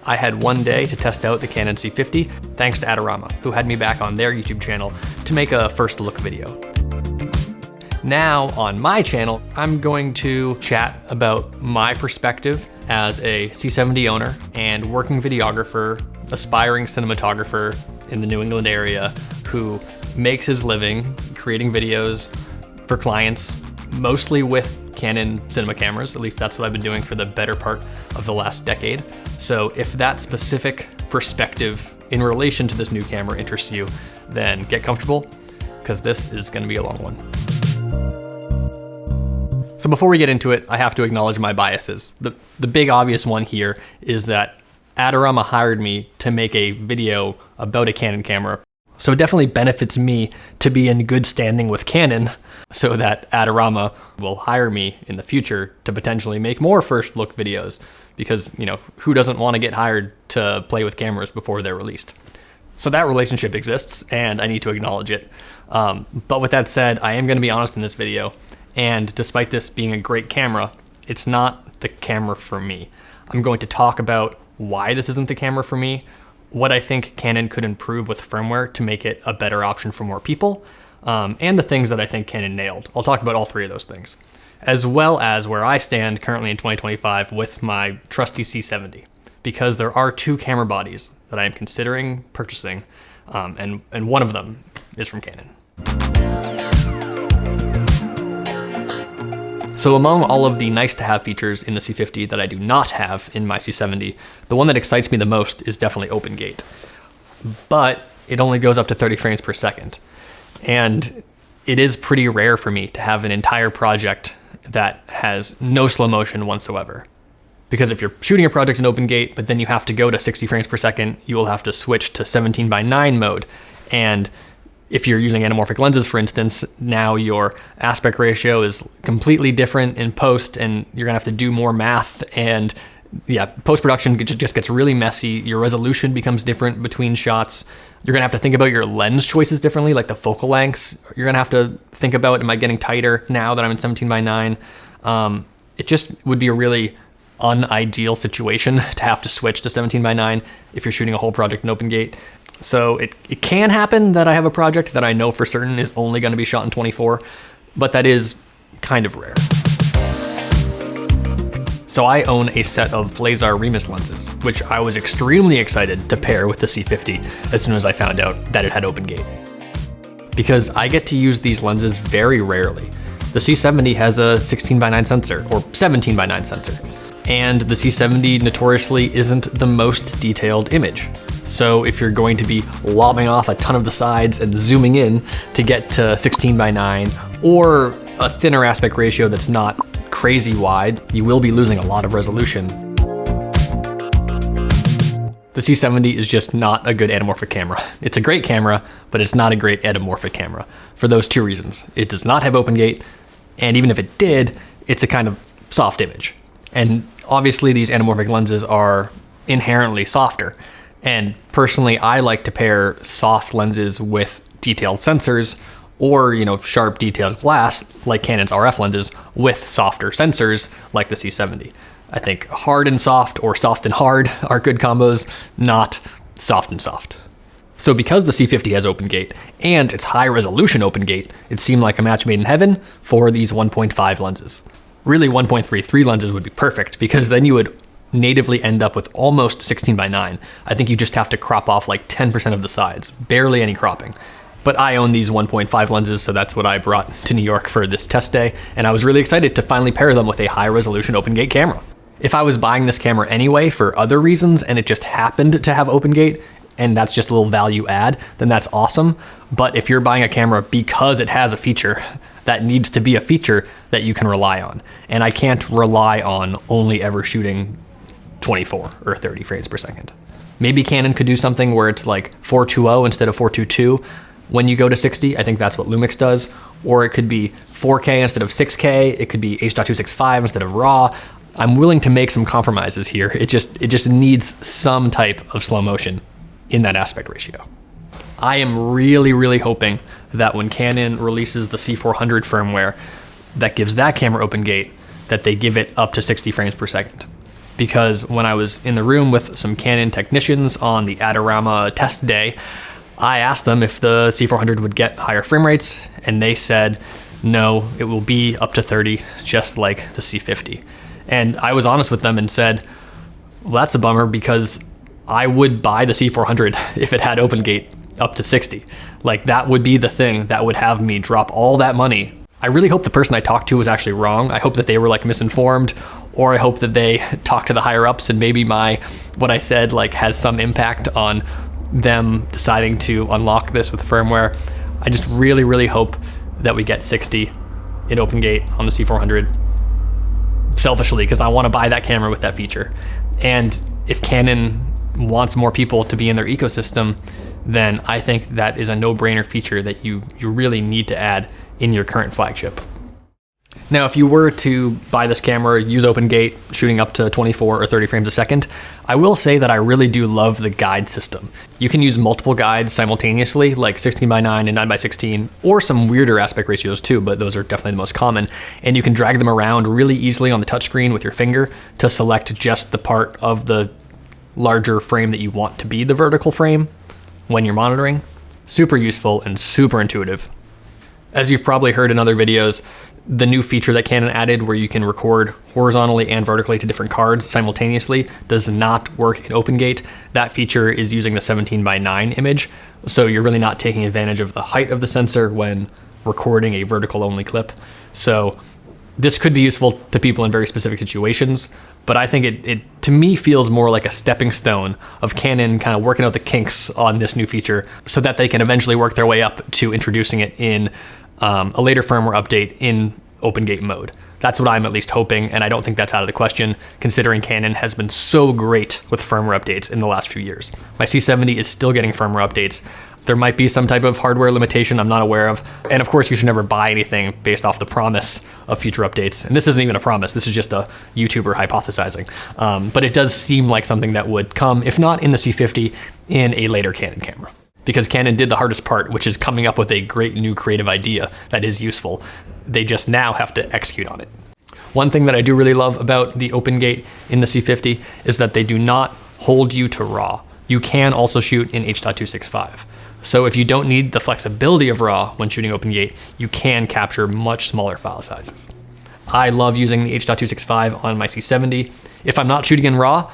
I had one day to test out the Canon C50, thanks to Adorama, who had me back on their YouTube channel to make a first look video. Now on my channel, I'm going to chat about my perspective as a C70 owner and working videographer, aspiring cinematographer in the New England area who makes his living creating videos for clients, mostly with Canon cinema cameras. At least that's what I've been doing for the better part of the last decade. So if that specific perspective in relation to this new camera interests you, then get comfortable, because this is gonna be a long one. So before we get into it, I have to acknowledge my biases. The big obvious one here is that Adorama hired me to make a video about a Canon camera. So it definitely benefits me to be in good standing with Canon so that Adorama will hire me in the future to potentially make more first look videos, because, you know, who doesn't want to get hired to play with cameras before they're released? So that relationship exists and I need to acknowledge it. But with that said, I am going to be honest in this video. And despite this being a great camera, it's not the camera for me. I'm going to talk about why this isn't the camera for me, what I think Canon could improve with firmware to make it a better option for more people, and the things that I think Canon nailed. I'll talk about all three of those things, as well as where I stand currently in 2025 with my trusty C70, because there are two camera bodies that I am considering purchasing, and one of them is from Canon. So among all of the nice to have features in the C50 that I do not have in my C70, the one that excites me the most is definitely open gate. But it only goes up to 30 frames per second. And it is pretty rare for me to have an entire project that has no slow motion whatsoever. Because if you're shooting a project in open gate, but then you have to go to 60 frames per second, you will have to switch to 17:9 mode. And if you're using anamorphic lenses, for instance, now your aspect ratio is completely different in post, and you're gonna have to do more math, and yeah, post-production just gets really messy. Your resolution becomes different between shots. You're gonna have to think about your lens choices differently, like the focal lengths. You're gonna have to think about, am I getting tighter now that I'm in 17:9? It just would be a really unideal situation to have to switch to 17:9 if you're shooting a whole project in open gate. So it can happen that I have a project that I know for certain is only going to be shot in 24, but that is kind of rare. So I own a set of Blazar Remus lenses, which I was extremely excited to pair with the C50 as soon as I found out that it had open gate. Because I get to use these lenses very rarely. The C70 has a 16:9 sensor, or 17:9 sensor. And the C70 notoriously isn't the most detailed image. So if you're going to be lobbing off a ton of the sides and zooming in to get to 16:9 or a thinner aspect ratio that's not crazy wide, you will be losing a lot of resolution. The C70 is just not a good anamorphic camera. It's a great camera, but it's not a great anamorphic camera for those two reasons. It does not have open gate, and even if it did, it's a kind of soft image. And obviously these anamorphic lenses are inherently softer. And personally, I like to pair soft lenses with detailed sensors, or, you know, sharp detailed glass like Canon's RF lenses with softer sensors like the C70. I think hard and soft or soft and hard are good combos, not soft and soft. So because the C50 has open gate and it's high resolution open gate, it seemed like a match made in heaven for these 1.5 lenses. Really 1.33 lenses would be perfect, because then you would natively end up with almost 16:9. I think you just have to crop off like 10% of the sides, barely any cropping. But I own these 1.5 lenses, so that's what I brought to New York for this test day, and I was really excited to finally pair them with a high resolution open gate camera. If I was buying this camera anyway for other reasons and it just happened to have open gate, and that's just a little value add, then that's awesome. But if you're buying a camera because it has a feature, that needs to be a feature that you can rely on. And I can't rely on only ever shooting 24 or 30 frames per second. Maybe Canon could do something where it's like 420 instead of 422 when you go to 60. I think that's what Lumix does. Or it could be 4K instead of 6K. It could be H.265 instead of RAW. I'm willing to make some compromises here. It just needs some type of slow motion in that aspect ratio. I am really, really hoping that when Canon releases the C400 firmware that gives that camera open gate, that they give it up to 60 frames per second. because when I was in the room with some Canon technicians on the Adorama test day, I asked them if the C400 would get higher frame rates, and they said, no, it will be up to 30, just like the C50. And I was honest with them and said, well, that's a bummer, because I would buy the C400 if it had OpenGate up to 60. Like, that would be the thing that would have me drop all that money. I really hope the person I talked to was actually wrong. I hope that they were like misinformed, or I hope that they talked to the higher ups and maybe what I said like has some impact on them deciding to unlock this with firmware. I just really, really hope that we get 60 in OpenGate on the C400, selfishly, because I want to buy that camera with that feature. And if Canon wants more people to be in their ecosystem, then I think that is a no-brainer feature that you really need to add in your current flagship. Now, if you were to buy this camera, use OpenGate, shooting up to 24 or 30 frames a second, I will say that I really do love the guide system. You can use multiple guides simultaneously, like 16:9 and 9:16, or some weirder aspect ratios too, but those are definitely the most common. And you can drag them around really easily on the touchscreen with your finger to select just the part of the larger frame that you want to be the vertical frame when you're monitoring. Super useful and super intuitive. As you've probably heard in other videos, the new feature that Canon added where you can record horizontally and vertically to different cards simultaneously does not work in OpenGate. That feature is using the 17:9 image, so you're really not taking advantage of the height of the sensor when recording a vertical only clip. So this could be useful to people in very specific situations, but I think it to me feels more like a stepping stone of Canon kind of working out the kinks on this new feature so that they can eventually work their way up to introducing it in a later firmware update in OpenGate mode. That's what I'm at least hoping, and I don't think that's out of the question, considering Canon has been so great with firmware updates in the last few years. My C70 is still getting firmware updates. There might be some type of hardware limitation I'm not aware of. And of course, you should never buy anything based off the promise of future updates. And this isn't even a promise, this is just a YouTuber hypothesizing. But it does seem like something that would come, if not in the C50, in a later Canon camera. Because Canon did the hardest part, which is coming up with a great new creative idea that is useful. They just now have to execute on it. One thing that I do really love about the OpenGate in the C50 is that they do not hold you to RAW. You can also shoot in H.265. So if you don't need the flexibility of RAW when shooting OpenGate, you can capture much smaller file sizes. I love using the H.265 on my C70. If I'm not shooting in RAW,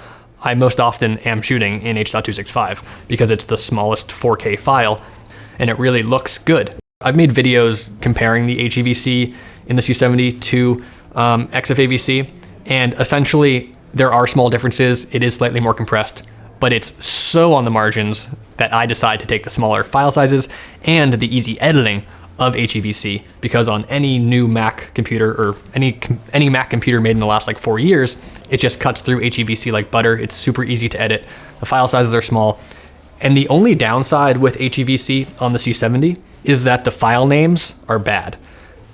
I most often am shooting in H.265 because it's the smallest 4K file and it really looks good. I've made videos comparing the HEVC in the C70 to XFAVC, and essentially there are small differences. It is slightly more compressed, but it's so on the margins that I decide to take the smaller file sizes and the easy editing of HEVC, because on any new Mac computer or any Mac computer made in the last like 4 years, it just cuts through HEVC like butter. It's super easy to edit. The file sizes are small. And the only downside with HEVC on the C70 is that the file names are bad.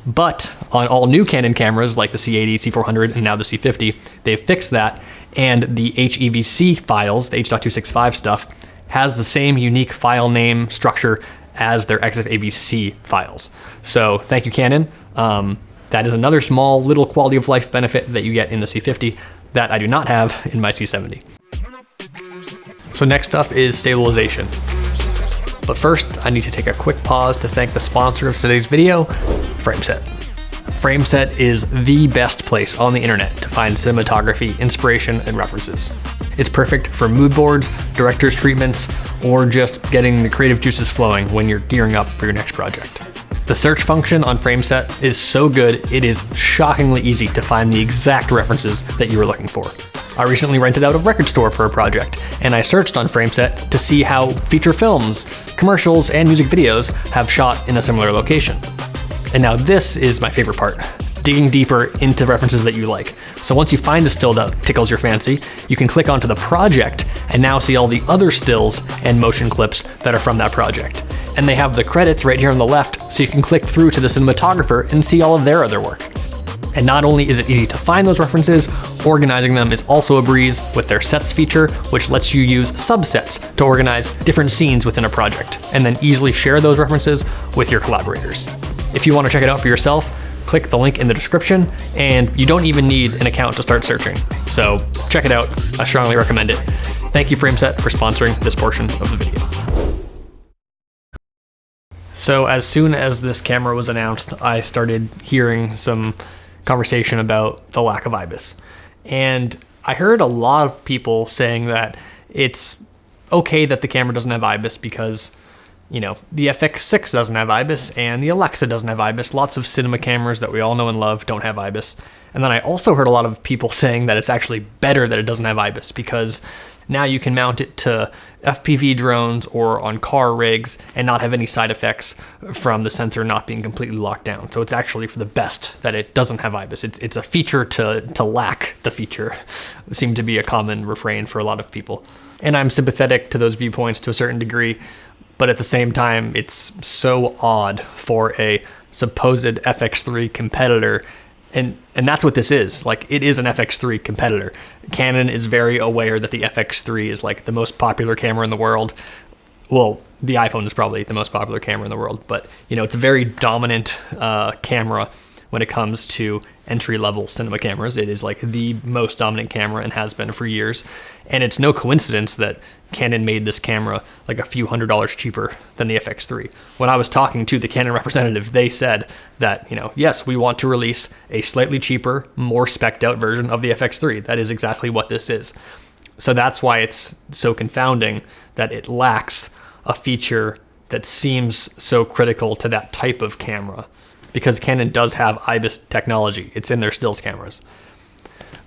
But on all new Canon cameras like the C80, C400, and now the C50, they've fixed that. And the HEVC files, the H.265 stuff, has the same unique file name structure as their XFAVC files. So thank you, Canon. That is another small little quality of life benefit that you get in the C50 that I do not have in my C70. So next up is stabilization. But first, I need to take a quick pause to thank the sponsor of today's video, FrameSet. FrameSet is the best place on the internet to find cinematography, inspiration, and references. It's perfect for mood boards, director's treatments, or just getting the creative juices flowing when you're gearing up for your next project. The search function on FrameSet is so good, it is shockingly easy to find the exact references that you were looking for. I recently rented out a record store for a project, and I searched on FrameSet to see how feature films, commercials, and music videos have shot in a similar location. And now this is my favorite part, digging deeper into references that you like. So once you find a still that tickles your fancy, you can click onto the project and now see all the other stills and motion clips that are from that project. And they have the credits right here on the left, so you can click through to the cinematographer and see all of their other work. And not only is it easy to find those references, organizing them is also a breeze with their sets feature, which lets you use subsets to organize different scenes within a project, and then easily share those references with your collaborators. If you want to check it out for yourself, click the link in the description, and you don't even need an account to start searching. So check it out. I strongly recommend it. Thank you, FrameSet, for sponsoring this portion of the video. So as soon as this camera was announced, I started hearing some conversation about the lack of IBIS. And I heard a lot of people saying that it's okay that the camera doesn't have IBIS because, you know, the FX6 doesn't have IBIS and the Alexa doesn't have IBIS. Lots of cinema cameras that we all know and love don't have IBIS. And then I also heard a lot of people saying that it's actually better that it doesn't have IBIS because now you can mount it to FPV drones or on car rigs and not have any side effects from the sensor not being completely locked down. So it's actually for the best that it doesn't have IBIS. It's a feature to lack the feature. It seemed to be a common refrain for a lot of people. And I'm sympathetic to those viewpoints to a certain degree, but at the same time, it's so odd for a supposed FX3 competitor. And that's what this is. Like, it is an FX3 competitor. Canon is very aware that the FX3 is like the most popular camera in the world. Well, the iPhone is probably the most popular camera in the world, but you know, it's a very dominant camera when it comes to entry-level cinema cameras. It is like the most dominant camera and has been for years. And it's no coincidence that Canon made this camera like a few $100s cheaper than the FX3. When I was talking to the Canon representative, they said that, you know, yes, we want to release a slightly cheaper, more spec'd out version of the FX3. That is exactly what this is. So that's why it's so confounding that it lacks a feature that seems so critical to that type of camera, because Canon does have IBIS technology. It's in their stills cameras.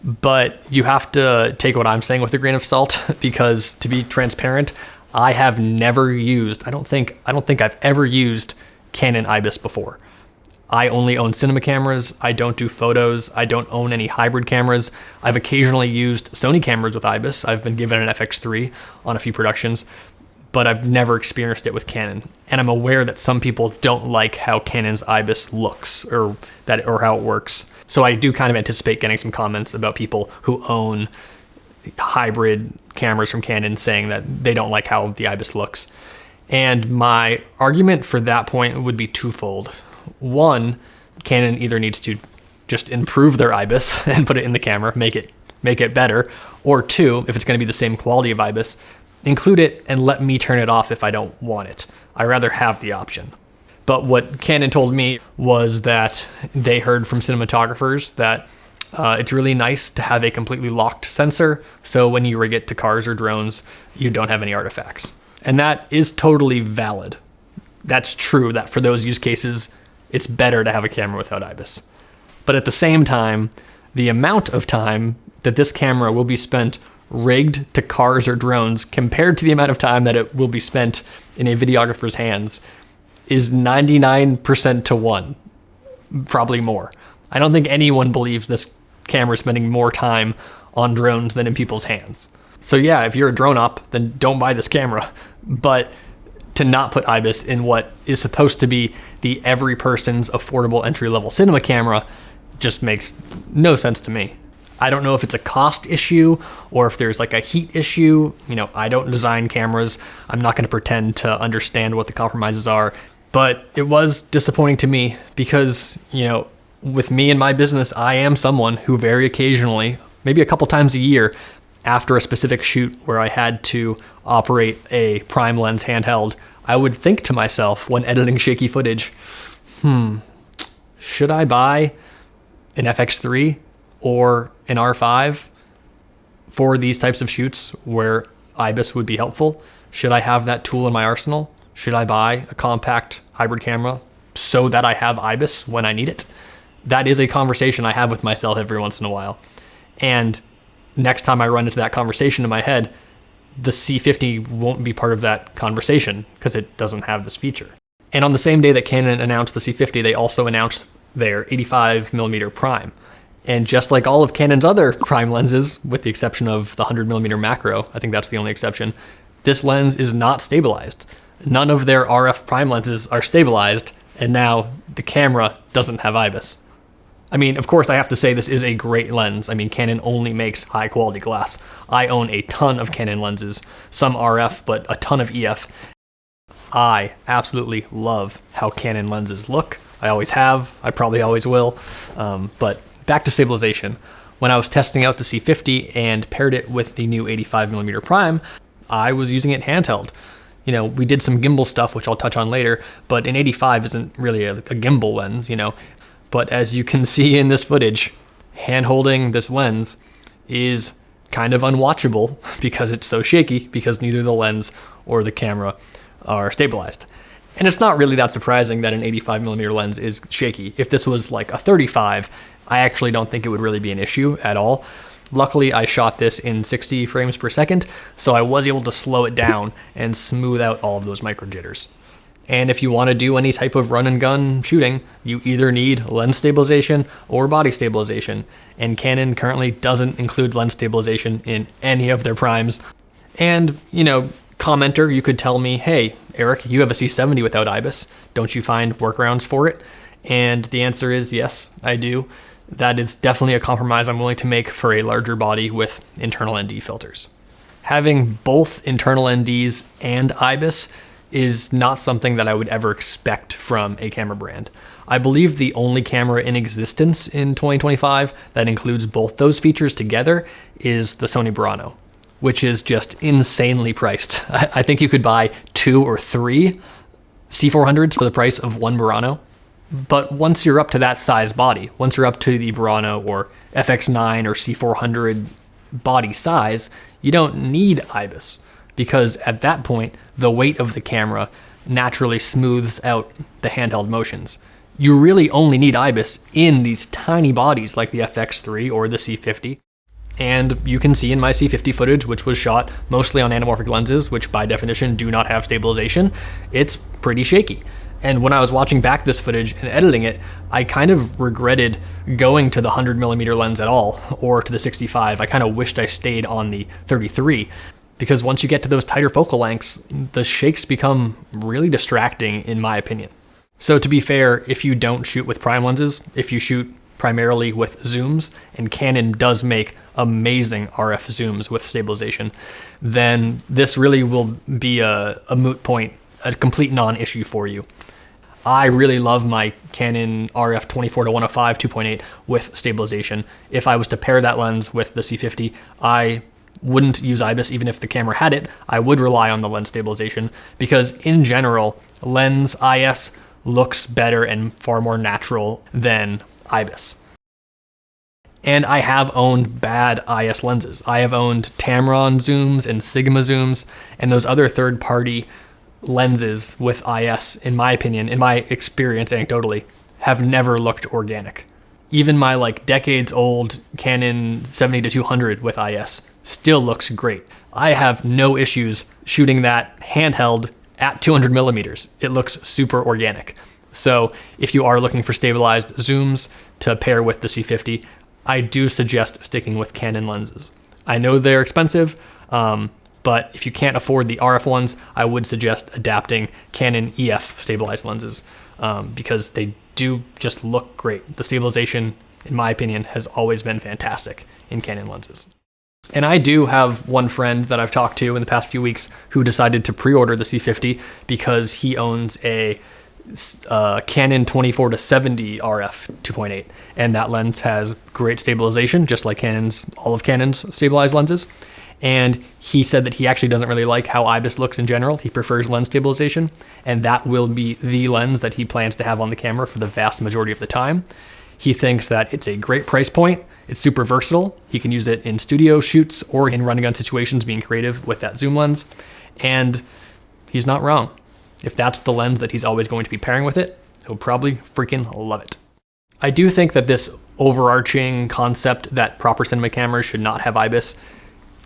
But you have to take what I'm saying with a grain of salt, because to be transparent, I have never used, I don't think I've ever used Canon IBIS before. I only own cinema cameras. I don't do photos. I don't own any hybrid cameras. I've occasionally used Sony cameras with IBIS. I've been given an FX3 on a few productions, but I've never experienced it with Canon. And I'm aware that some people don't like how Canon's IBIS looks or how it works. So I do kind of anticipate getting some comments about people who own hybrid cameras from Canon saying that they don't like how the IBIS looks. And my argument for that point would be twofold. One, Canon either needs to just improve their IBIS and put it in the camera, make it better, or two, if it's going to be the same quality of IBIS, include it and let me turn it off if I don't want it. I rather have the option. But what Canon told me was that they heard from cinematographers that it's really nice to have a completely locked sensor, so when you rig it to cars or drones, you don't have any artifacts. And that is totally valid. That's true that for those use cases, it's better to have a camera without IBIS. But at the same time, the amount of time that this camera will be spent rigged to cars or drones compared to the amount of time that it will be spent in a videographer's hands is 99% to 1, probably more. I don't think anyone believes this camera is spending more time on drones than in people's hands. So yeah, if you're a drone op, then don't buy this camera. But to not put IBIS in what is supposed to be the every person's affordable entry-level cinema camera just makes no sense to me. I don't know if it's a cost issue or if there's like a heat issue. You know, I don't design cameras. I'm not going to pretend to understand what the compromises are. But it was disappointing to me because, you know, with me and my business, I am someone who very occasionally, maybe a couple times a year, after a specific shoot where I had to operate a prime lens handheld, I would think to myself when editing shaky footage, should I buy an FX3 or an R5 for these types of shoots where IBIS would be helpful? Should I have that tool in my arsenal? Should I buy a compact hybrid camera so that I have IBIS when I need it? That is a conversation I have with myself every once in a while. And next time I run into that conversation in my head, the C50 won't be part of that conversation because it doesn't have this feature. And on the same day that Canon announced the C50, they also announced their 85mm prime. And just like all of Canon's other prime lenses, with the exception of the 100mm macro, I think that's the only exception, this lens is not stabilized. None of their RF prime lenses are stabilized, and now the camera doesn't have IBIS. I mean, of course, I have to say this is a great lens. I mean, Canon only makes high quality glass. I own a ton of Canon lenses, some RF, but a ton of EF. I absolutely love how Canon lenses look. I always have. I probably always will. But back to stabilization. When I was testing out the C50 and paired it with the new 85mm prime, I was using it handheld. You know, we did some gimbal stuff, which I'll touch on later, but an 85 isn't really a gimbal lens, you know. But as you can see in this footage, hand holding this lens is kind of unwatchable because it's so shaky, because neither the lens or the camera are stabilized. And it's not really that surprising that an 85mm lens is shaky. If this was like a 35, I actually don't think it would really be an issue at all. Luckily, I shot this in 60 frames per second, so I was able to slow it down and smooth out all of those micro jitters. And if you want to do any type of run and gun shooting, you either need lens stabilization or body stabilization. And Canon currently doesn't include lens stabilization in any of their primes. And, you know, commenter, you could tell me, hey, Eric, you have a C70 without IBIS. Don't you find workarounds for it? And the answer is yes, I do. That is definitely a compromise I'm willing to make for a larger body with internal ND filters. Having both internal NDs and IBIS is not something that I would ever expect from a camera brand. I believe the only camera in existence in 2025 that includes both those features together is the Sony Burano, which is just insanely priced. I think you could buy 2 or 3 C400s for the price of one Burano. But once you're up to that size body, once you're up to the Burano or FX9 or C400 body size, you don't need IBIS, because at that point, the weight of the camera naturally smooths out the handheld motions. You really only need IBIS in these tiny bodies like the FX3 or the C50. And you can see in my C50 footage, which was shot mostly on anamorphic lenses, which by definition do not have stabilization, it's pretty shaky. And when I was watching back this footage and editing it, I kind of regretted going to the 100mm lens at all, or to the 65. I kind of wished I stayed on the 33, because once you get to those tighter focal lengths, the shakes become really distracting in my opinion. So to be fair, if you don't shoot with prime lenses, if you shoot primarily with zooms, and Canon does make amazing RF zooms with stabilization, then this really will be a moot point, a complete non-issue for you. I really love my Canon RF 24-105 2.8 with stabilization. If I was to pair that lens with the C50, I wouldn't use IBIS even if the camera had it. I would rely on the lens stabilization because in general, lens IS looks better and far more natural than IBIS. And I have owned bad IS lenses. I have owned Tamron zooms and Sigma zooms and those other third-party lenses with IS, in my opinion, in my experience anecdotally, have never looked organic. Even my like decades old Canon 70-200 with IS still looks great. I have no issues shooting that handheld at 200mm. It looks super organic. So if you are looking for stabilized zooms to pair with the C50, I do suggest sticking with Canon lenses. I know they're expensive, but if you can't afford the RF ones, I would suggest adapting Canon EF stabilized lenses because they do just look great. The stabilization, in my opinion, has always been fantastic in Canon lenses. And I do have one friend that I've talked to in the past few weeks who decided to pre-order the C50 because he owns a Canon 24-70 RF 2.8, and that lens has great stabilization, just like all of Canon's stabilized lenses. And he said that he actually doesn't really like how IBIS looks in general. He prefers lens stabilization, and that will be the lens that he plans to have on the camera for the vast majority of the time. He thinks that it's a great price point. It's super versatile. He can use it in studio shoots or in run and gun situations, being creative with that zoom lens. And he's not wrong. If that's the lens that he's always going to be pairing with it, he'll probably freaking love it. I do think that this overarching concept that proper cinema cameras should not have IBIS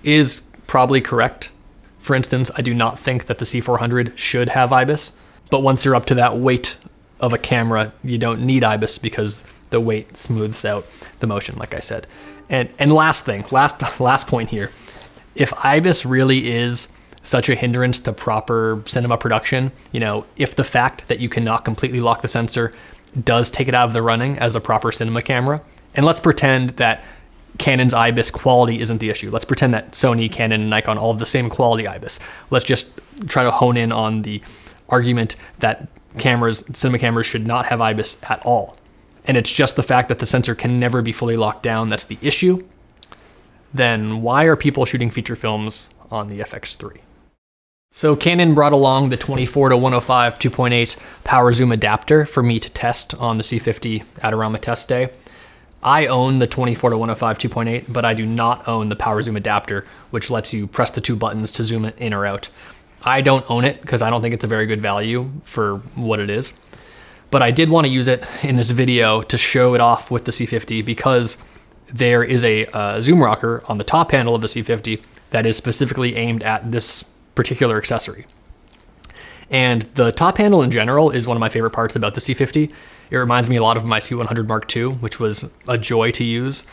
is probably correct. For instance, I do not think that the C400 should have IBIS, but once you're up to that weight of a camera, you don't need IBIS because the weight smooths out the motion, like I said. And last point here, if IBIS really is such a hindrance to proper cinema production, if the fact that you cannot completely lock the sensor does take it out of the running as a proper cinema camera, and let's pretend that Canon's IBIS quality isn't the issue. Let's pretend that Sony, Canon, and Nikon all have the same quality IBIS. Let's just try to hone in on the argument that cinema cameras should not have IBIS at all. And it's just the fact that the sensor can never be fully locked down that's the issue, then why are people shooting feature films on the FX3? So Canon brought along the 24-105 2.8 power zoom adapter for me to test on the C50 Adorama test day. I own the 24-105 2.8, but I do not own the power zoom adapter, which lets you press the two buttons to zoom it in or out. I don't own it because I don't think it's a very good value for what it is. But I did want to use it in this video to show it off with the C50 because there is a zoom rocker on the top handle of the C50 that is specifically aimed at this particular accessory. And the top handle in general is one of my favorite parts about the C50. It reminds me a lot of my C100 Mark II, which was a joy to use.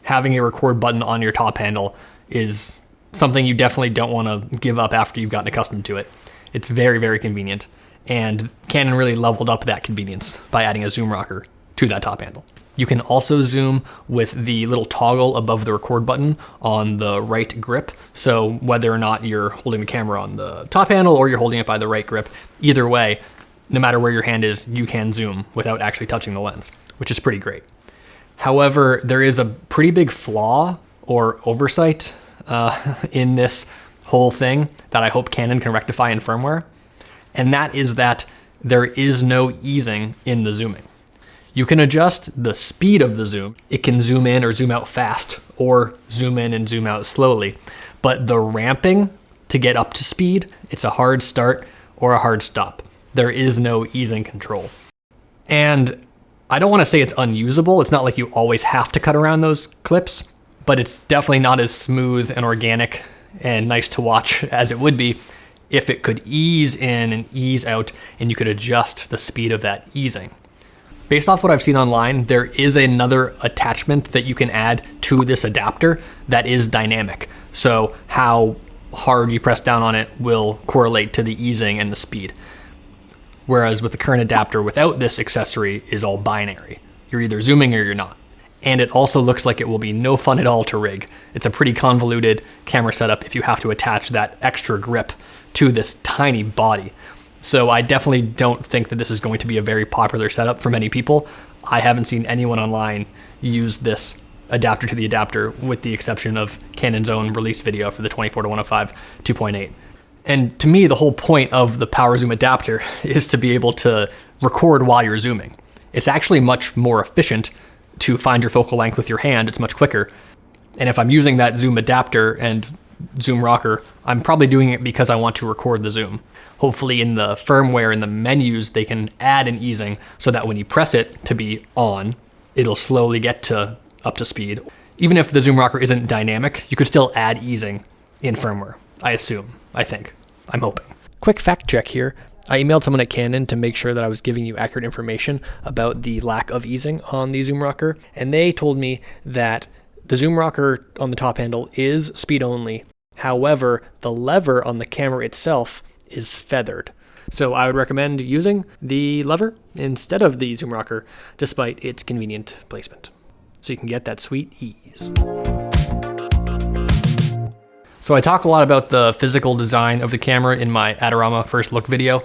Having a record button on your top handle is something you definitely don't want to give up after you've gotten accustomed to it. It's very, very convenient. And Canon really leveled up that convenience by adding a zoom rocker to that top handle. You can also zoom with the little toggle above the record button on the right grip. So whether or not you're holding the camera on the top handle or you're holding it by the right grip, either way, no matter where your hand is, you can zoom without actually touching the lens, which is pretty great. However, there is a pretty big flaw or oversight in this whole thing that I hope Canon can rectify in firmware. And that is that there is no easing in the zooming. You can adjust the speed of the zoom. It can zoom in or zoom out fast, or zoom in and zoom out slowly. But the ramping to get up to speed, it's a hard start or a hard stop. There is no easing control. And I don't want to say it's unusable. It's not like you always have to cut around those clips, but it's definitely not as smooth and organic and nice to watch as it would be if it could ease in and ease out and you could adjust the speed of that easing. Based off what I've seen online, there is another attachment that you can add to this adapter that is dynamic. So how hard you press down on it will correlate to the easing and the speed. Whereas with the current adapter without this accessory is all binary. You're either zooming or you're not. And it also looks like it will be no fun at all to rig. It's a pretty convoluted camera setup if you have to attach that extra grip to this tiny body. So I definitely don't think that this is going to be a very popular setup for many people. I haven't seen anyone online use this adapter to the adapter with the exception of Canon's own release video for the 24-105 2.8. And to me, the whole point of the power zoom adapter is to be able to record while you're zooming. It's actually much more efficient to find your focal length with your hand. It's much quicker. And if I'm using that zoom adapter and zoom rocker, I'm probably doing it because I want to record the zoom. Hopefully in the firmware and the menus, they can add an easing so that when you press it to be on, it'll slowly get up to speed. Even if the zoom rocker isn't dynamic, you could still add easing in firmware, I assume, I think, I'm hoping. Quick fact check here. I emailed someone at Canon to make sure that I was giving you accurate information about the lack of easing on the zoom rocker, and they told me that the zoom rocker on the top handle is speed only. However, the lever on the camera itself is feathered. So I would recommend using the lever instead of the zoom rocker, despite its convenient placement. So you can get that sweet ease. So I talk a lot about the physical design of the camera in my Adorama first look video.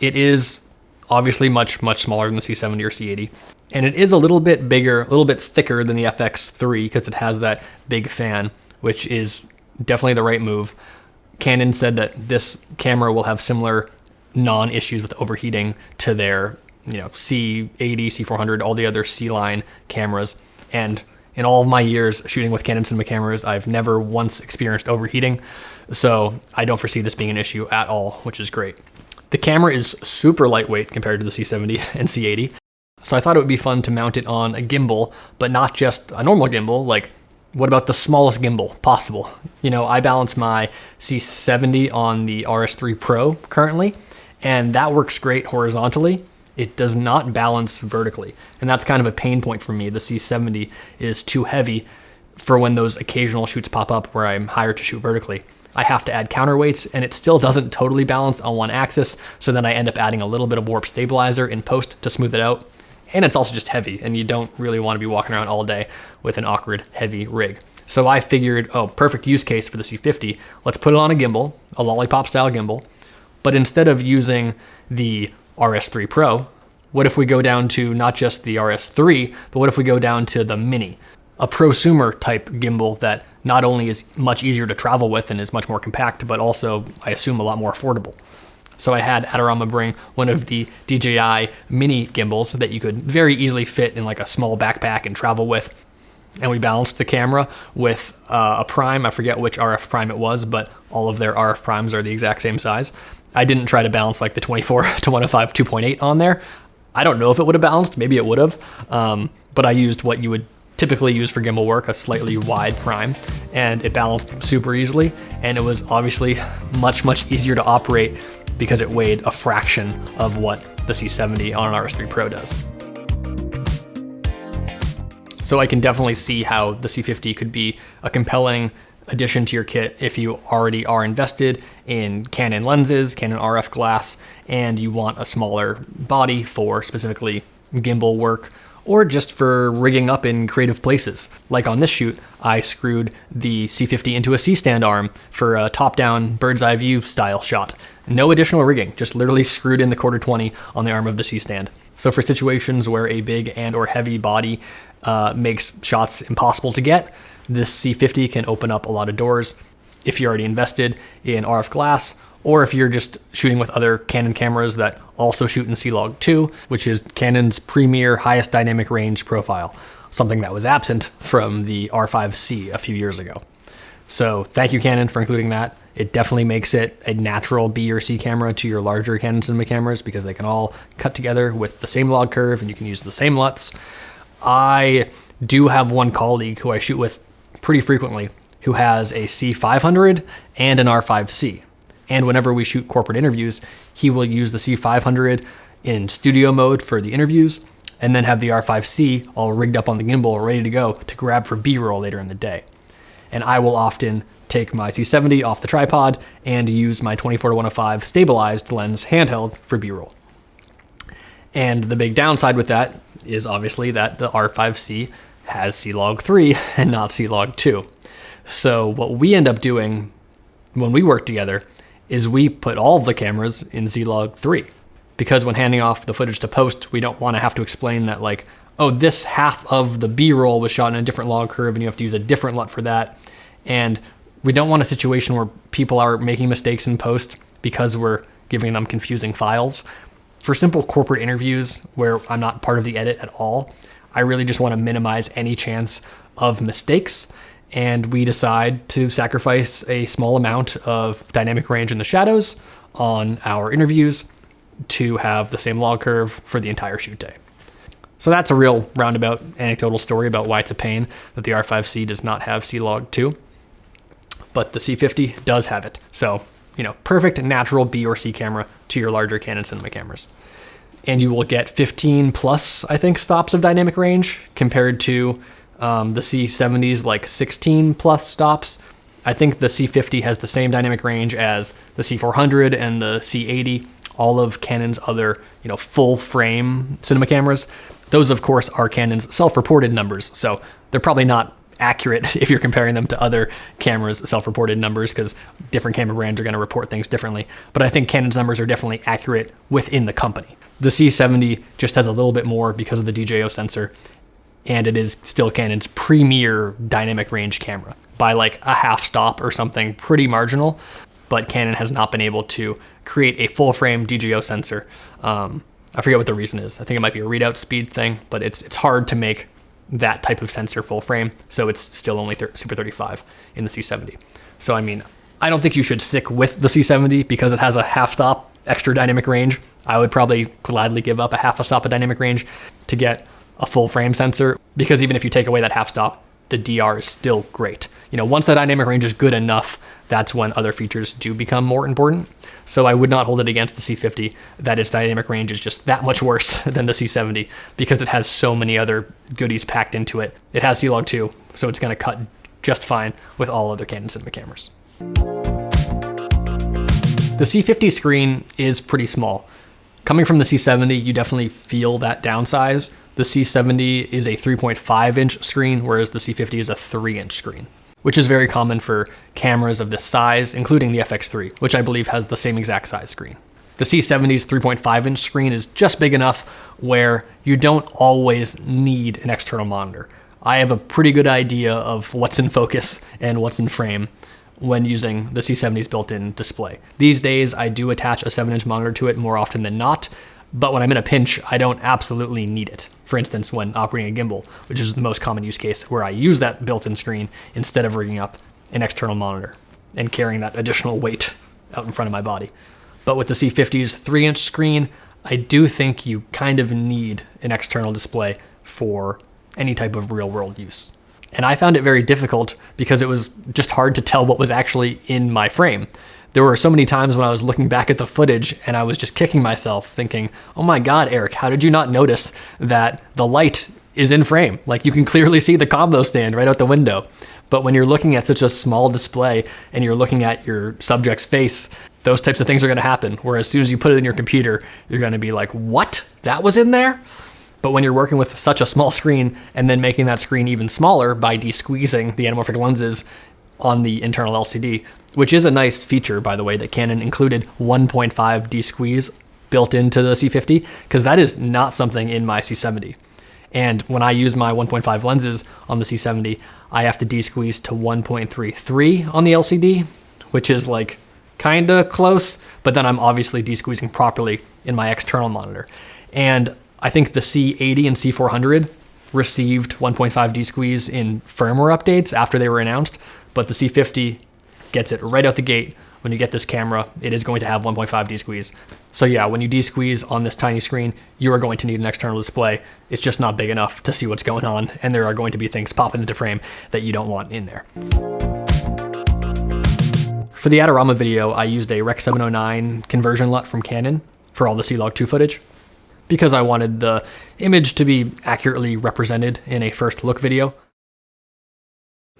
It is obviously much, much smaller than the C70 or C80. And it is a little bit bigger, a little bit thicker than the FX3 because it has that big fan, which is definitely the right move. Canon said that this camera will have similar non-issues with overheating to their, C80, C400, all the other C-line cameras. And in all of my years shooting with Canon cinema cameras, I've never once experienced overheating. So I don't foresee this being an issue at all, which is great. The camera is super lightweight compared to the C70 and C80. So I thought it would be fun to mount it on a gimbal, but not just a normal gimbal. Like, what about the smallest gimbal possible? I balance my C70 on the RS3 Pro currently, and that works great horizontally. It does not balance vertically, and that's kind of a pain point for me. The C70 is too heavy for when those occasional shoots pop up where I'm hired to shoot vertically. I have to add counterweights, and it still doesn't totally balance on one axis, so then I end up adding a little bit of warp stabilizer in post to smooth it out. And it's also just heavy, and you don't really want to be walking around all day with an awkward, heavy rig. So I figured, perfect use case for the C50. Let's put it on a gimbal, a lollipop style gimbal. But instead of using the RS3 Pro? What if we go down to not just the RS3, but what if we go down to the Mini? A prosumer type gimbal that not only is much easier to travel with and is much more compact, but also, I assume, a lot more affordable. So I had Adorama bring one of the DJI mini gimbals that you could very easily fit in like a small backpack and travel with. And we balanced the camera with a prime. I forget which RF prime it was, but all of their RF primes are the exact same size. I didn't try to balance like the 24 to 105 2.8 on there. I don't know if it would have balanced, maybe it would have, but I used what you would typically use for gimbal work, a slightly wide prime, and it balanced super easily, and it was obviously much easier to operate because it weighed a fraction of what the C70 on an RS3 Pro does. So I can definitely see how the C50 could be a compelling addition to your kit if you already are invested in Canon lenses, Canon RF glass, and you want a smaller body for specifically gimbal work, or just for rigging up in creative places. Like on this shoot, I screwed the C50 into a C-stand arm for a top-down bird's eye view style shot. No additional rigging, just literally screwed in the 1/4-20 on the arm of the C-stand. So for situations where a big and or heavy body makes shots impossible to get, this C50 can open up a lot of doors if you're already invested in RF glass, or if you're just shooting with other Canon cameras that also shoot in C-Log 2, which is Canon's premier highest dynamic range profile, something that was absent from the R5C a few years ago. So thank you, Canon, for including that. It definitely makes it a natural B or C camera to your larger Canon cinema cameras because they can all cut together with the same log curve and you can use the same LUTs. I do have one colleague who I shoot with pretty frequently who has a C500 and an R5C. And whenever we shoot corporate interviews, he will use the C500 in studio mode for the interviews and then have the R5C all rigged up on the gimbal ready to go to grab for B-roll later in the day. And I will often take my C70 off the tripod and use my 24 to 105 stabilized lens handheld for B-roll. And the big downside with that is obviously that the R5C has C-Log 3 and not C-Log 2. So what we end up doing when we work together is we put all of the cameras in C-Log 3. Because when handing off the footage to post, we don't want to have to explain that like, oh, this half of the B-roll was shot in a different log curve and you have to use a different LUT for that. And we don't want a situation where people are making mistakes in post because we're giving them confusing files. For simple corporate interviews where I'm not part of the edit at all, I really just want to minimize any chance of mistakes. And we decide to sacrifice a small amount of dynamic range in the shadows on our interviews to have the same log curve for the entire shoot day. So that's a real roundabout anecdotal story about why it's a pain that the R5C does not have C-Log 2, but the C50 does have it. So, perfect natural B or C camera to your larger Canon cinema cameras. And you will get 15 plus, I think, stops of dynamic range compared to the C70's like 16 plus stops. I think the C50 has the same dynamic range as the C400 and the C80, all of Canon's other, full frame cinema cameras. Those, of course, are Canon's self-reported numbers, so they're probably not accurate if you're comparing them to other cameras' self-reported numbers, because different camera brands are going to report things differently. But I think Canon's numbers are definitely accurate within the company. The C70 just has a little bit more because of the DJO sensor, and it is still Canon's premier dynamic range camera by like a half stop or something pretty marginal, but Canon has not been able to create a full frame DJO sensor. I forget what the reason is. I think it might be a readout speed thing, but it's hard to make that type of sensor full frame, so it's still only Super 35 in the C70. So I don't think you should stick with the C70 because it has a half stop extra dynamic range. I would probably gladly give up a half a stop of dynamic range to get a full frame sensor, because even if you take away that half stop, the DR is still great. Once the dynamic range is good enough, that's when other features do become more important. So I would not hold it against the C50 that its dynamic range is just that much worse than the C70 because it has so many other goodies packed into it. It has C-Log 2, so it's going to cut just fine with all other Canon cinema cameras. The C50 screen is pretty small. Coming from the C70, you definitely feel that downsize. The C70 is a 3.5 inch screen, whereas the C50 is a 3 inch screen, which is very common for cameras of this size, including the FX3, which I believe has the same exact size screen. The C70's 3.5 inch screen is just big enough where you don't always need an external monitor. I have a pretty good idea of what's in focus and what's in frame when using the C70's built-in display. These days, I do attach a 7-inch monitor to it more often than not, but when I'm in a pinch, I don't absolutely need it. For instance, when operating a gimbal, which is the most common use case where I use that built-in screen instead of rigging up an external monitor and carrying that additional weight out in front of my body. But with the C50's 3-inch screen, I do think you kind of need an external display for any type of real-world use. And I found it very difficult because it was just hard to tell what was actually in my frame. There were so many times when I was looking back at the footage and I was just kicking myself thinking, oh my God, Eric, how did you not notice that the light is in frame? Like, you can clearly see the combo stand right out the window. But when you're looking at such a small display and you're looking at your subject's face, those types of things are gonna happen. Where as soon as you put it in your computer, you're gonna be like, what? That was in there? But when you're working with such a small screen and then making that screen even smaller by de-squeezing the anamorphic lenses on the internal LCD, which is a nice feature, by the way, that Canon included 1.5 de-squeeze built into the C50, because that is not something in my C70. And when I use my 1.5 lenses on the C70, I have to de-squeeze to 1.33 on the LCD, which is like kinda close, but then I'm obviously de-squeezing properly in my external monitor. And I think the C80 and C400 received 1.5 de-squeeze in firmware updates after they were announced, but the C50 gets it right out the gate. When you get this camera, it is going to have 1.5 de-squeeze. So yeah, when you de-squeeze on this tiny screen, you are going to need an external display. It's just not big enough to see what's going on, and there are going to be things popping into frame that you don't want in there. For the Adorama video, I used a Rec 709 conversion LUT from Canon for all the C-Log2 footage, because I wanted the image to be accurately represented in a first look video.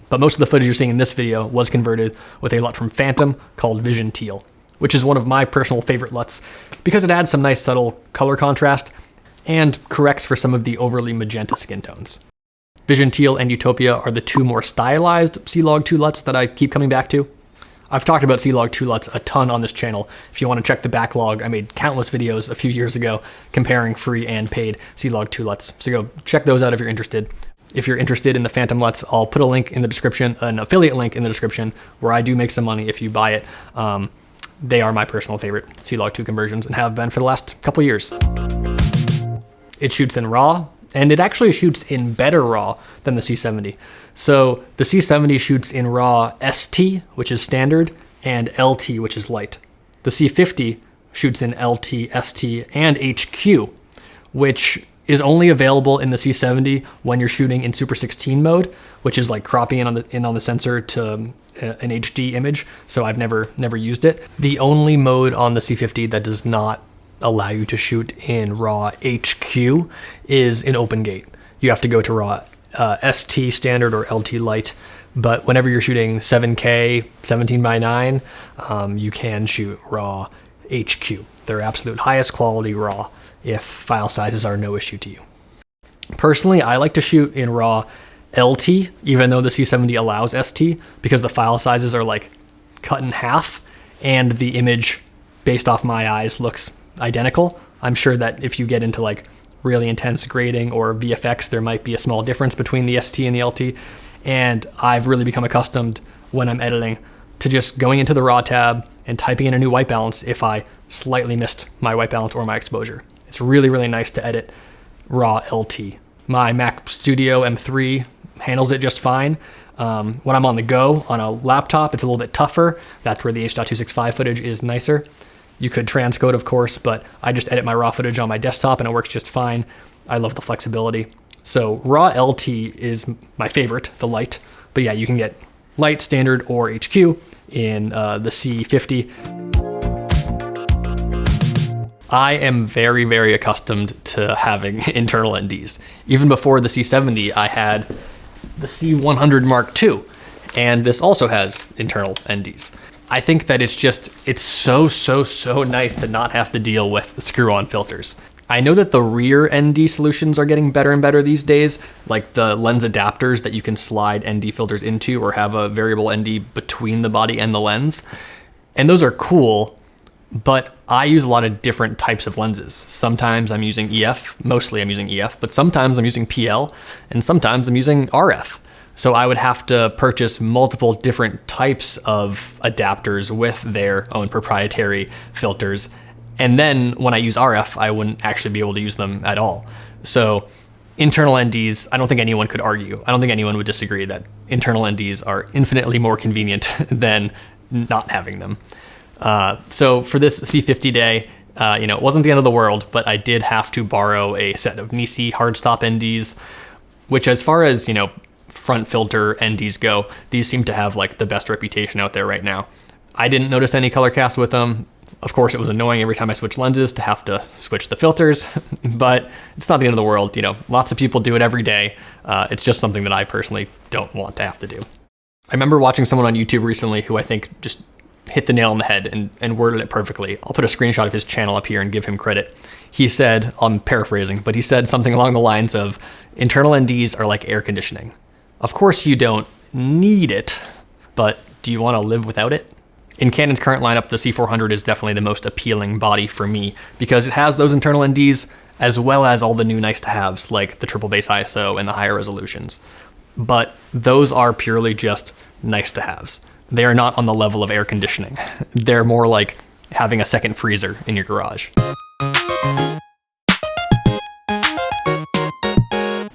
But most of the footage you're seeing in this video was converted with a LUT from Phantom called Vision Teal, which is one of my personal favorite LUTs because it adds some nice subtle color contrast and corrects for some of the overly magenta skin tones. Vision Teal and Utopia are the two more stylized C-Log2 LUTs that I keep coming back to. I've talked about C-Log2 LUTs a ton on this channel. If you want to check the backlog, I made countless videos a few years ago comparing free and paid C-Log2 LUTs. So go check those out if you're interested. If you're interested in the Phantom LUTs, I'll put a link in the description, an affiliate link in the description, where I do make some money if you buy it. They are my personal favorite C-Log2 conversions and have been for the last couple years. It shoots in RAW, and it actually shoots in better RAW than the C70. So the C70 shoots in RAW ST, which is standard, and LT, which is light. The C50 shoots in LT, ST, and HQ, which is only available in the C70 when you're shooting in Super 16 mode, which is like cropping in on the sensor to an HD image. So I've never used it. The only mode on the C50 that does not allow you to shoot in RAW HQ is in OpenGate. You have to go to RAW ST standard or LT light. But whenever you're shooting 7K 17:9, you can shoot RAW HQ, their absolute highest quality RAW, if file sizes are no issue to you. Personally, I like to shoot in RAW LT, even though the C70 allows ST, because the file sizes are like cut in half and the image based off my eyes looks identical. I'm sure that if you get into like really intense grading or VFX, there might be a small difference between the ST and the LT. And I've really become accustomed when I'm editing to just going into the RAW tab and typing in a new white balance if I slightly missed my white balance or my exposure. It's really, really nice to edit RAW LT. My Mac Studio M3 handles it just fine. When I'm on the go on a laptop, it's a little bit tougher. That's where the H.265 footage is nicer. You could transcode, of course, but I just edit my RAW footage on my desktop and it works just fine. I love the flexibility. So RAW LT is my favorite, the light. But yeah, you can get light, standard, or HQ in the C50. I am very, very accustomed to having internal NDs. Even before the C70, I had the C100 Mark II, and this also has internal NDs. I think that it's so nice to not have to deal with screw-on filters. I know that the rear ND solutions are getting better and better these days, like the lens adapters that you can slide ND filters into or have a variable ND between the body and the lens. And those are cool, but I use a lot of different types of lenses. Sometimes I'm using EF, mostly I'm using EF, but sometimes I'm using PL, and sometimes I'm using RF. So I would have to purchase multiple different types of adapters with their own proprietary filters. And then when I use RF, I wouldn't actually be able to use them at all. So internal NDs, I don't think anyone could argue. I don't think anyone would disagree that internal NDs are infinitely more convenient than not having them. So for this C50 day, it wasn't the end of the world, but I did have to borrow a set of Nisi hardstop NDs, which as far as, front filter NDs go, these seem to have like the best reputation out there right now. I didn't notice any color cast with them. Of course, it was annoying every time I switched lenses to have to switch the filters, but it's not the end of the world. Lots of people do it every day. It's just something that I personally don't want to have to do. I remember watching someone on YouTube recently who I think just hit the nail on the head and worded it perfectly. I'll put a screenshot of his channel up here and give him credit. He said, I'm paraphrasing, but he said something along the lines of, internal NDs are like air conditioning. Of course you don't need it, but do you want to live without it? In Canon's current lineup, the C400 is definitely the most appealing body for me because it has those internal NDs as well as all the new nice to haves like the triple base ISO and the higher resolutions. But those are purely just nice to haves. They are not on the level of air conditioning. They're more like having a second freezer in your garage.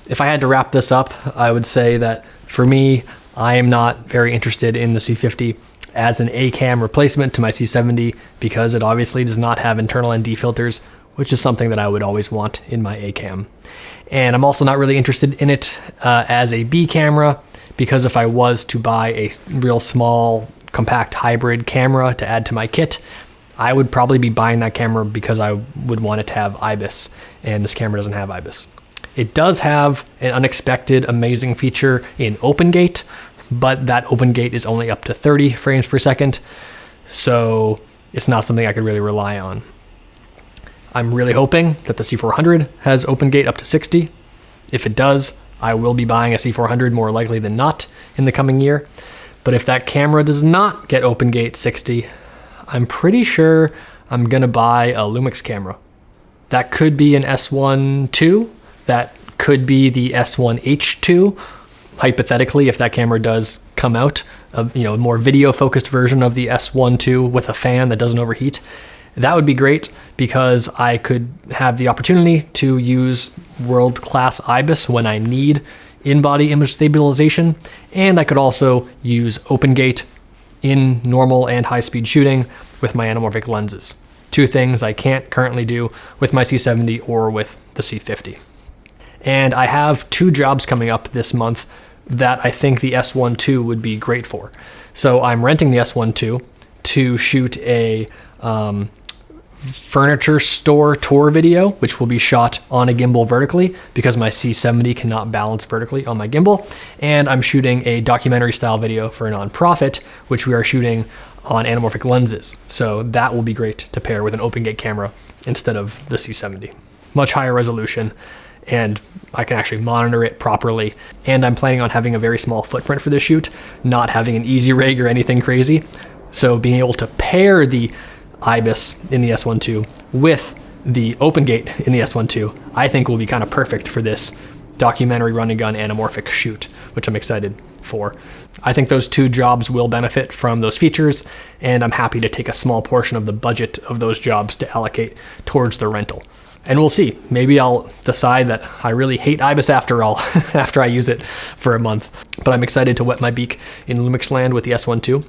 If I had to wrap this up, I would say that for me, I am not very interested in the C50 as an A-cam replacement to my C70 because it obviously does not have internal ND filters, which is something that I would always want in my A-cam. And I'm also not really interested in it as a B camera because if I was to buy a real small, compact hybrid camera to add to my kit, I would probably be buying that camera because I would want it to have IBIS, and this camera doesn't have IBIS. It does have an unexpected, amazing feature in OpenGate, but that OpenGate is only up to 30 frames per second, so it's not something I could really rely on. I'm really hoping that the C400 has OpenGate up to 60. If it does, I will be buying a C400 more likely than not in the coming year. But if that camera does not get OpenGate 60, I'm pretty sure I'm gonna buy a Lumix camera. That could be an S1 II. That could be the S1H2, hypothetically, if that camera does come out, a more video-focused version of the S1 II with a fan that doesn't overheat. That would be great because I could have the opportunity to use world-class IBIS when I need in-body image stabilization, and I could also use OpenGate in normal and high-speed shooting with my anamorphic lenses. Two things I can't currently do with my C70 or with the C50. And I have 2 jobs coming up this month that I think the S1 II would be great for. So I'm renting the S1 II to shoot a furniture store tour video, which will be shot on a gimbal vertically because my C70 cannot balance vertically on my gimbal. And I'm shooting a documentary style video for a nonprofit, which we are shooting on anamorphic lenses. So that will be great to pair with an OpenGate camera instead of the C70. Much higher resolution, and I can actually monitor it properly. And I'm planning on having a very small footprint for this shoot, not having an easy rig or anything crazy. So being able to pair the IBIS in the S1 II with the OpenGate in the S1 II, I think will be kind of perfect for this documentary run and gun anamorphic shoot, which I'm excited for. I think those 2 jobs will benefit from those features, and I'm happy to take a small portion of the budget of those jobs to allocate towards the rental. And we'll see. Maybe I'll decide that I really hate IBIS after all, after I use it for a month. But I'm excited to wet my beak in Lumix land with the S1 II.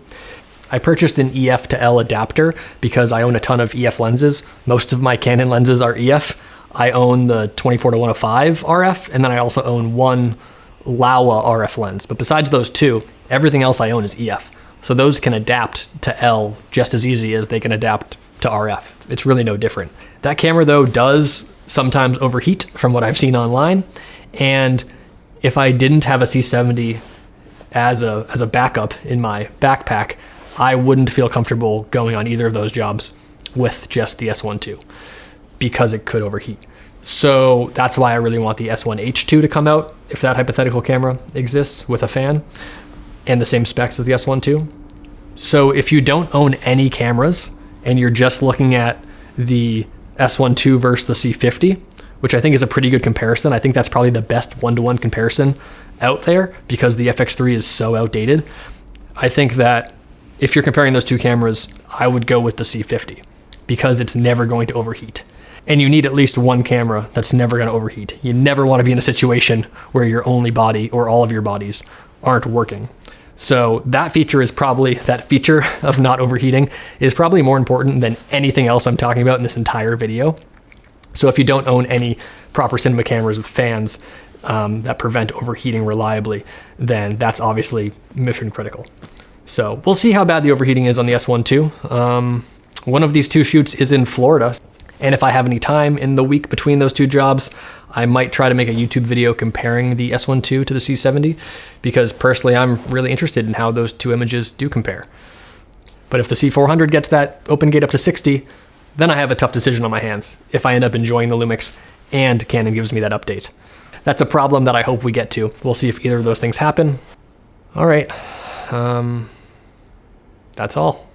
I purchased an EF to L adapter because I own a ton of EF lenses. Most of my Canon lenses are EF. I own the 24-105 RF, and then I also own one Laowa RF lens. But besides those 2, everything else I own is EF. So those can adapt to L just as easy as they can adapt to RF. It's really no different. That camera though does sometimes overheat from what I've seen online. And if I didn't have a C70 as a backup in my backpack, I wouldn't feel comfortable going on either of those jobs with just the S1 II because it could overheat. So that's why I really want the S1H2 to come out if that hypothetical camera exists with a fan and the same specs as the S1 II. So if you don't own any cameras and you're just looking at the S1 II versus the C50, which I think is a pretty good comparison. I think that's probably the best one-to-one comparison out there because the FX3 is so outdated. I think that if you're comparing those two cameras, I would go with the C50 because it's never going to overheat. And you need at least one camera that's never going to overheat. You never want to be in a situation where your only body or all of your bodies aren't working. So that feature of not overheating is probably more important than anything else I'm talking about in this entire video. So if you don't own any proper cinema cameras with fans that prevent overheating reliably, then that's obviously mission critical. So we'll see how bad the overheating is on the S1 II. One of these two shoots is in Florida. And if I have any time in the week between those two jobs, I might try to make a YouTube video comparing the S1 II to the C70, because personally I'm really interested in how those two images do compare. But if the C400 gets that open gate up to 60, then I have a tough decision on my hands if I end up enjoying the Lumix and Canon gives me that update. That's a problem that I hope we get to. We'll see if either of those things happen. All right, that's all.